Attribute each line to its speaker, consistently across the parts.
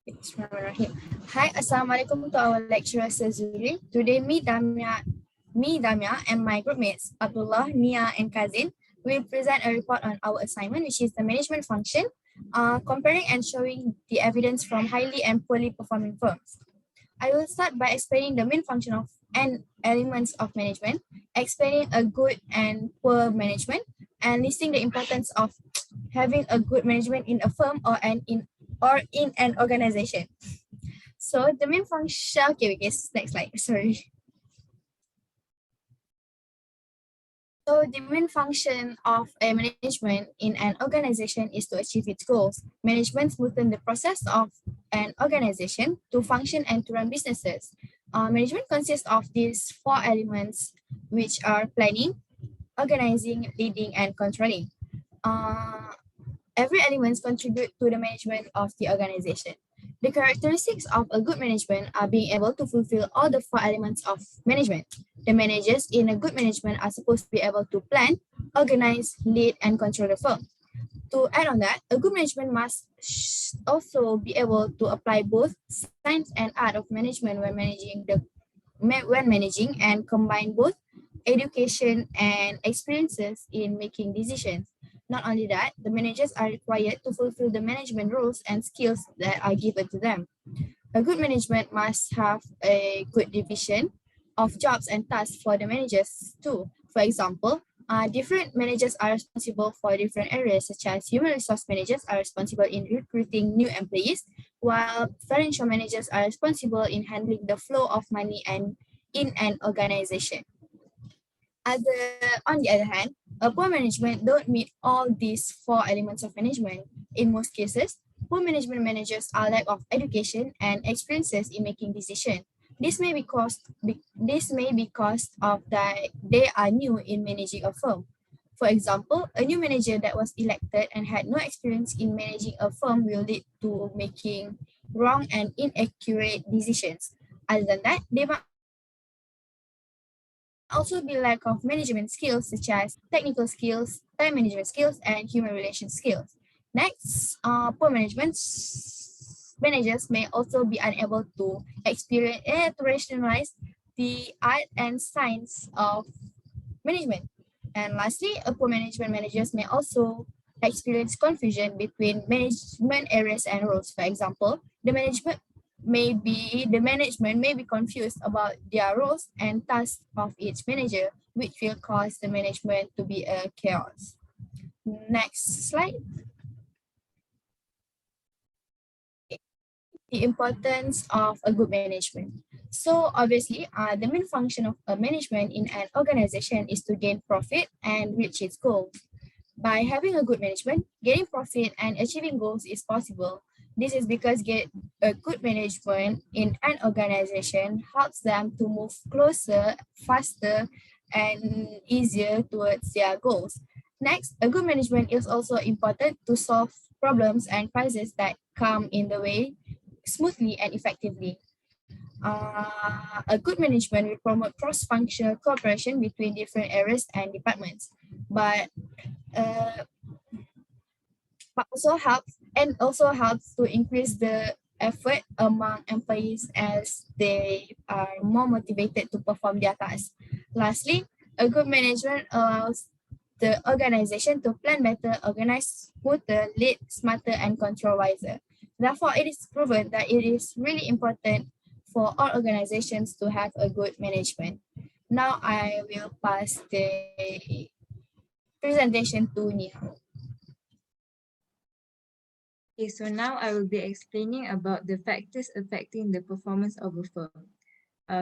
Speaker 1: Bismillahirrahmanirrahim. Hi, Assalamualaikum to our lecturer Sazuri. Today, Damia, and my groupmates, Abdullah, Nia, and Kazin, will present a report on our assignment, which is the management function, comparing and showing the evidence from highly and poorly performing firms. I will start by explaining the main function of and elements of management, explaining a good and poor management, and listing the importance of having a good management in a firm or in an organization. So the main function, okay, next slide, sorry. So the main function of a management in an organization is to achieve its goals. Management smoothen the process of an organization to function and to run businesses. Management consists of these four elements, which are planning, organizing, leading, and controlling. Uh, every element contribute to the management of the organization. The characteristics of a good management are being able to fulfill all the four elements of management. The managers in a good management are supposed to be able to plan, organize, lead, and control the firm. To add on that, a good management must also be able to apply both science and art of management when managing and combine both education and experiences in making decisions. Not only that, the managers are required to fulfill the management roles and skills that are given to them. A good management must have a good division of jobs and tasks for the managers too. For example, different managers are responsible for different areas, such as human resource managers are responsible in recruiting new employees, while financial managers are responsible in handling the flow of money and in an organization. On the other hand, a poor management don't meet all these four elements of management. In most cases, poor management managers are lack of education and experiences in making decisions. This may be caused of that they are new in managing a firm. For example, a new manager that was elected and had no experience in managing a firm will lead to making wrong and inaccurate decisions. Other than that, they might also be lack of management skills such as technical skills, time management skills, and human relation skills. Next, poor managers may also be unable to experience and to rationalize the art and science of management. And lastly, a poor management managers may also experience confusion between management areas and roles. For example, the management may be confused about their roles and tasks of each manager, which will cause the management to be a chaos. Next slide. The importance of a good management. So obviously, the main function of a management in an organization is to gain profit and reach its goals. By having a good management, getting profit and achieving goals is possible. This is because a good management in an organization helps them to move closer, faster, and easier towards their goals. Next, a good management is also important to solve problems and crises that come in the way smoothly and effectively. A good management will promote cross-functional cooperation between different areas and departments, but uh, also helps to increase the effort among employees as they are more motivated to perform their tasks. Lastly, a good management allows the organization to plan better, organize smoother, lead smarter, and control wiser. Therefore, it is proven that it is really important for all organizations to have a good management. Now I will pass the presentation to Nia.
Speaker 2: Okay, so now I will be explaining about the factors affecting the performance of a firm.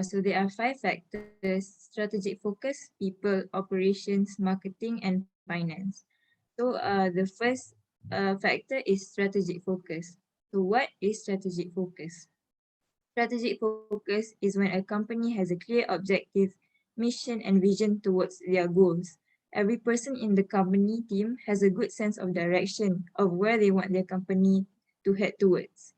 Speaker 2: So there are 5 factors: strategic focus, people, operations, marketing, and finance. So the first factor is strategic focus. So what is strategic focus? Strategic focus is when a company has a clear objective, mission, and vision towards their goals. Every person in the company team has a good sense of direction of where they want their company to head towards.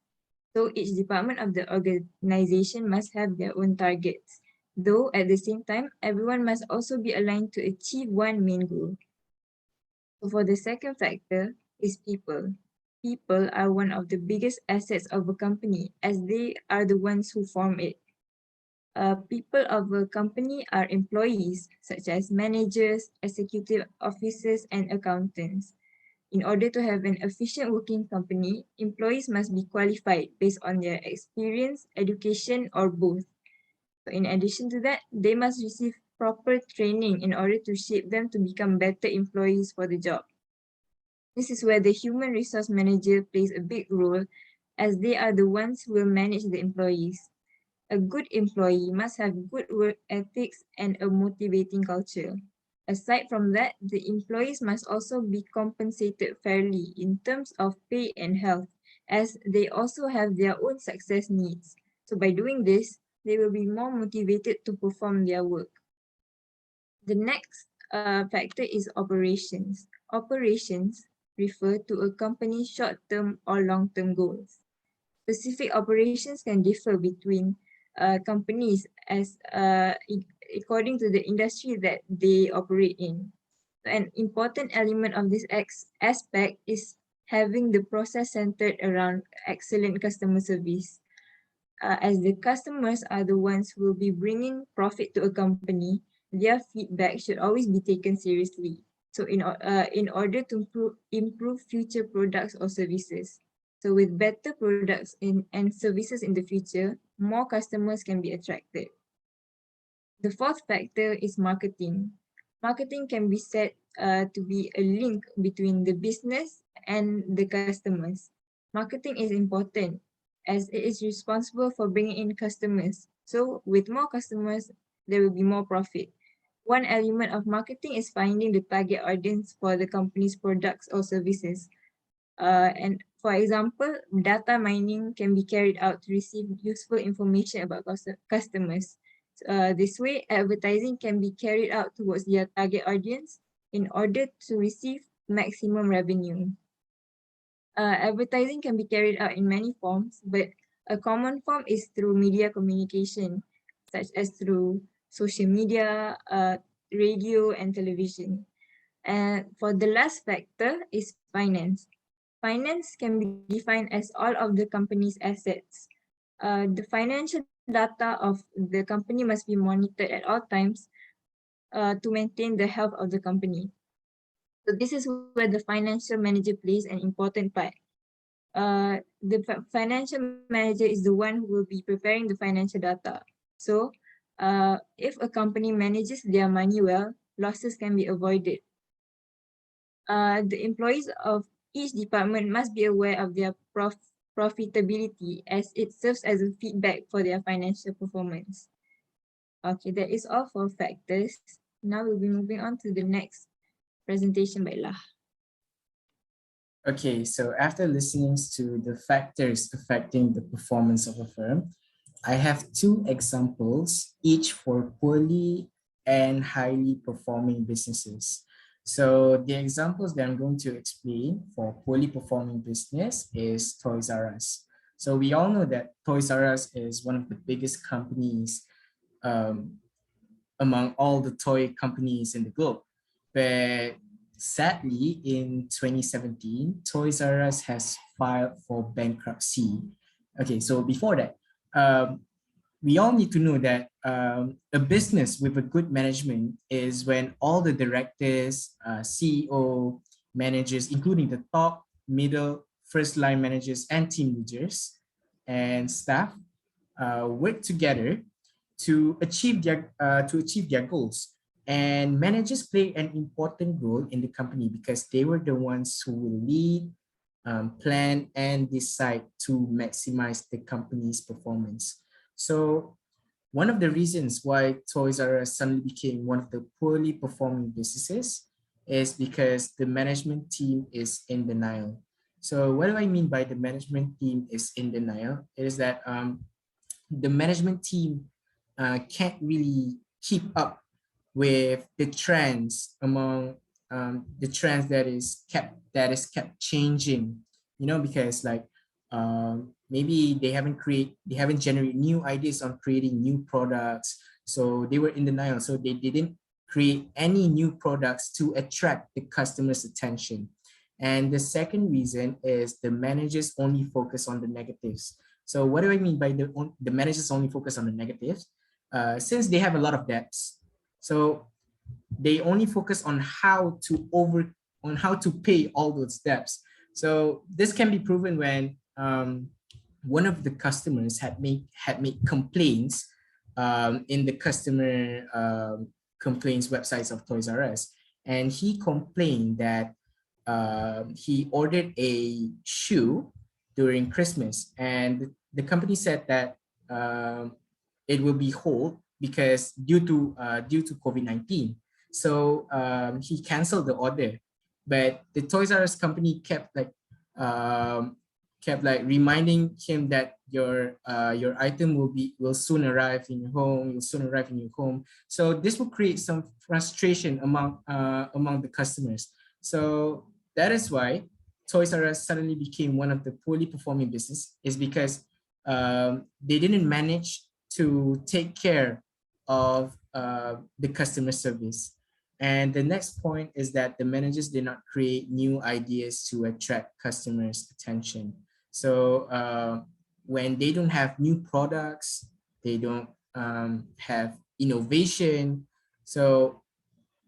Speaker 2: So each department of the organization must have their own targets, though at the same time, everyone must also be aligned to achieve one main goal. So for the second factor is people. people are one of the biggest assets of a company, as they are the ones who form it. People of a company are employees, such as managers, executive officers, and accountants. In order to have an efficient working company, employees must be qualified based on their experience, education, or both. So in addition to that, they must receive proper training in order to shape them to become better employees for the job. This is where the human resource manager plays a big role, as they are the ones who will manage the employees. A good employee must have good work ethics and a motivating culture. Aside from that, the employees must also be compensated fairly in terms of pay and health, as they also have their own success needs. So by doing this, they will be more motivated to perform their work. The next factor is operations. Operations refer to a company's short-term or long-term goals. Specific operations can differ between companies as according to the industry that they operate in. An important element of this aspect is having the process centered around excellent customer service. As the customers are the ones who will be bringing profit to a company, their feedback should always be taken seriously. So in order to improve future products or services. So with better products and services in the future, more customers can be attracted. The fourth factor is marketing. Marketing can be said to be a link between the business and the customers. Marketing is important as it is responsible for bringing in customers. So with more customers, there will be more profit. One element of marketing is finding the target audience for the company's products or services. And for example, data mining can be carried out to receive useful information about customers. This way, advertising can be carried out towards their target audience in order to receive maximum revenue. Advertising can be carried out in many forms, but a common form is through media communication, such as through social media, radio, and television. And for the last factor is finance. Finance can be defined as all of the company's assets. The financial data of the company must be monitored at all times to maintain the health of the company. So this is where the financial manager plays an important part. The financial manager is the one who will be preparing the financial data. So if a company manages their money well, losses can be avoided. The employees of each department must be aware of their profitability as it serves as a feedback for their financial performance. Okay, that is all for factors. Now we'll be moving on to the next presentation by Lah.
Speaker 3: Okay, so after listening to the factors affecting the performance of a firm, I have two examples, each for poorly and highly performing businesses. So the examples that I'm going to explain for poorly performing business is Toys R Us. So we all know that Toys R Us is one of the biggest companies among all the toy companies in the globe. But sadly, in 2017, Toys R Us has filed for bankruptcy. Okay, so before that, we all need to know that a business with a good management is when all the directors, CEO, managers, including the top, middle, first line managers and team leaders and staff work together to achieve their goals. And managers play an important role in the company because they were the ones who will lead, plan, and decide to maximize the company's performance. So one of the reasons why Toys R Us suddenly became one of the poorly performing businesses is because the management team is in denial. So what do I mean by the management team is in denial? It is that the management team can't really keep up with the trends among the trends that is kept changing, because like maybe they haven't generated new ideas on creating new products, so they were in denial, so they didn't create any new products to attract the customer's attention. And the second reason is the managers only focus on the negatives. So what do I mean by the managers only focus on the negatives? Since they have a lot of debts, so they only focus on how to pay all those debts. So this can be proven when one of the customers had made complaints in the customer complaints websites of Toys R Us, and he complained that he ordered a shoe during Christmas, and the company said that it will be hold because due to COVID-19. So he canceled the order, but the Toys R Us company kept like reminding him that your item will soon arrive in your home. Will soon arrive in your home. So this will create some frustration among the customers. So that is why Toys R Us suddenly became one of the poorly performing business, is because they didn't manage to take care of the customer service. And the next point is that the managers did not create new ideas to attract customers' attention. So when they don't have new products, they don't have innovation. So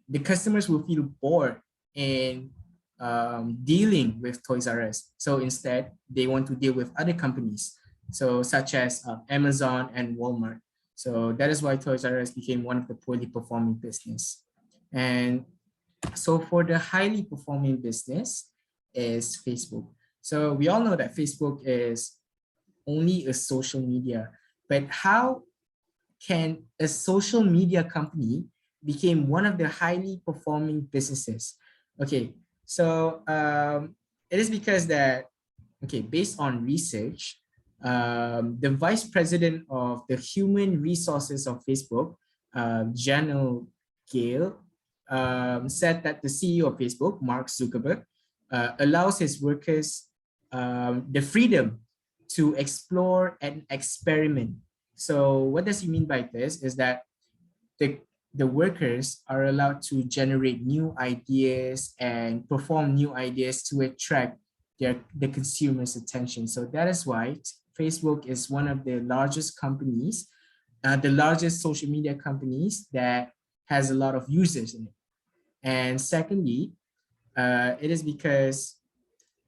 Speaker 3: the customers will feel bored in dealing with Toys R Us. So instead, they want to deal with other companies, so such as Amazon and Walmart. So that is why Toys R Us became one of the poorly performing business. And so for the highly performing business is Facebook. So we all know that Facebook is only a social media, but how can a social media company became one of the highly performing businesses? Okay, so it is because that, okay, based on research, the vice president of the human resources of Facebook, Janelle Gale, said that the CEO of Facebook, Mark Zuckerberg, allows his workers the freedom to explore and experiment. So what does he mean by this is that the workers are allowed to generate new ideas and perform new ideas to attract the consumer's attention. So that is why Facebook is one of the largest companies, the largest social media companies that has a lot of users in it. And secondly, it is because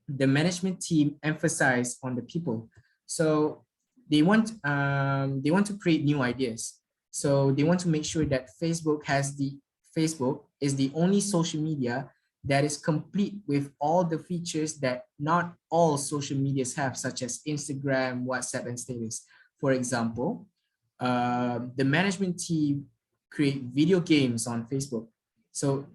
Speaker 3: the management team emphasize on the people. So they want to create new ideas. So they want to make sure that Facebook is the only social media that is complete with all the features that not all social medias have, such as Instagram, WhatsApp, and status. For example, the management team create video games on Facebook. So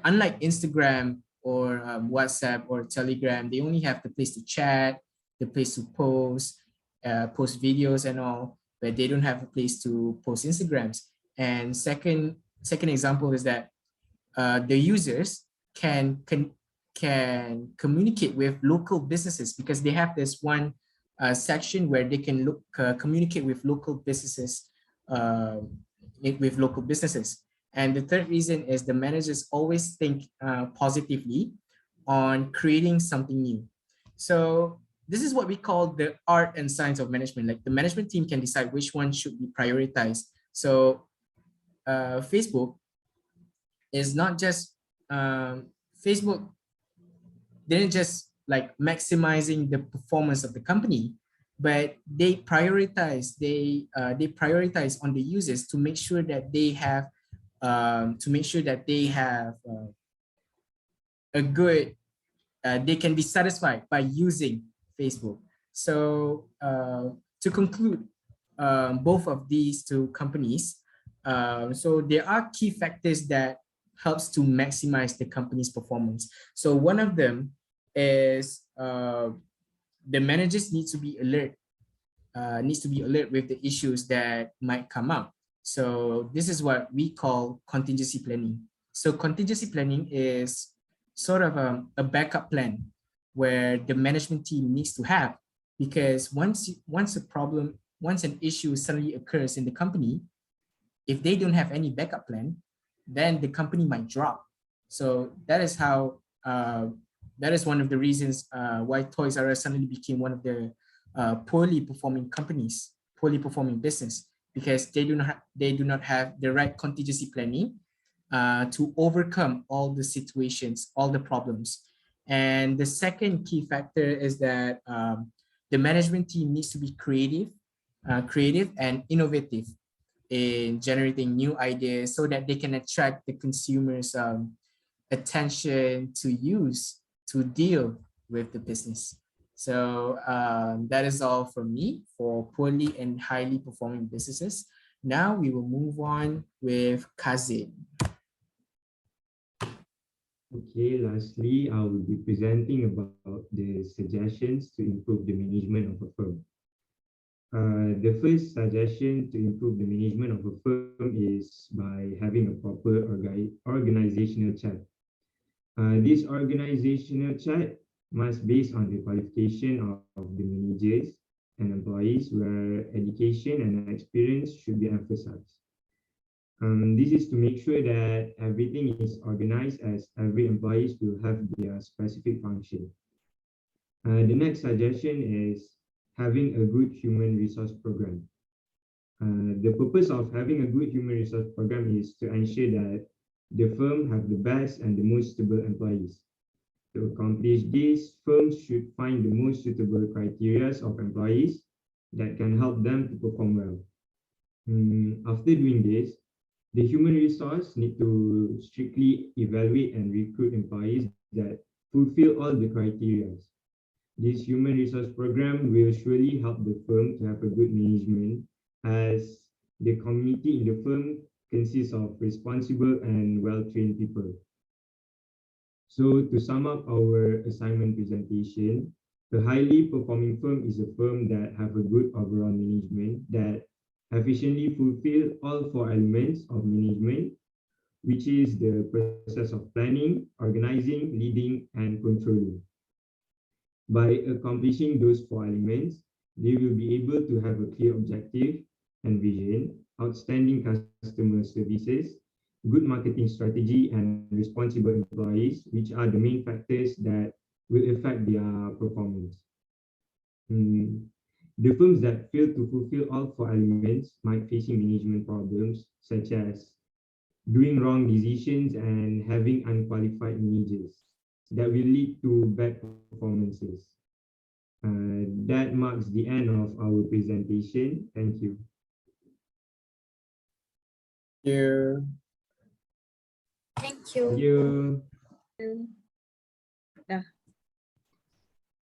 Speaker 3: unlike Instagram or WhatsApp or Telegram, they only have the place to chat, the place to post videos and all, but they don't have a place to post Instagrams. And second example is that the users can communicate with local businesses because they have this one section where they can communicate with local businesses And the third reason is the managers always think positively on creating something new. So this is what we call the art and science of management. Like the management team can decide which one should be prioritized. So Facebook is not just, Facebook didn't just like maximizing the performance of the company, but they prioritize on the users to make sure that they have a good, they can be satisfied by using Facebook. So to conclude, both of these two companies, so there are key factors that helps to maximize the company's performance. So one of them is the managers need to be alert with the issues that might come up. So this is what we call contingency planning. So contingency planning is sort of a backup plan where the management team needs to have, because once an issue suddenly occurs in the company, if they don't have any backup plan, then the company might drop. So that is how that is one of the reasons why Toys R Us suddenly became one of the poorly performing companies, poorly performing business, because they do not have the right contingency planning to overcome all the situations, all the problems. And the second key factor is that the management team needs to be creative and innovative in generating new ideas so that they can attract the consumers' attention to deal with the business. So that is all from me for poorly and highly performing businesses. Now we will move on with Kazim.
Speaker 4: Okay, lastly, I will be presenting about the suggestions to improve the management of a firm. The first suggestion to improve the management of a firm is by having a proper organizational chart. This organizational chart must be based on the qualification of the managers and employees, where education and experience should be emphasized. This is to make sure that everything is organized, as every employee will have their specific function. The next suggestion is having a good human resource program. The purpose of having a good human resource program is to ensure that the firm have the best and the most suitable employees. To accomplish this, firms should find the most suitable criteria of employees that can help them to perform well. After doing this, the human resource need to strictly evaluate and recruit employees that fulfill all the criteria. This human resource program will surely help the firm to have a good management, as the community in the firm consists of responsible and well-trained people. So to sum up our assignment presentation, a highly performing firm is a firm that have a good overall management that efficiently fulfill all four elements of management, which is the process of planning, organizing, leading, and controlling. By accomplishing those four elements, they will be able to have a clear objective and vision, outstanding customer services, good marketing strategy, and responsible employees, which are the main factors that will affect their performance. The firms that fail to fulfill all four elements might face management problems, such as doing wrong decisions and having unqualified managers that will lead to bad performances. That marks the end of our presentation. Thank you.
Speaker 1: Thank you.
Speaker 4: Thank you.
Speaker 2: Dah.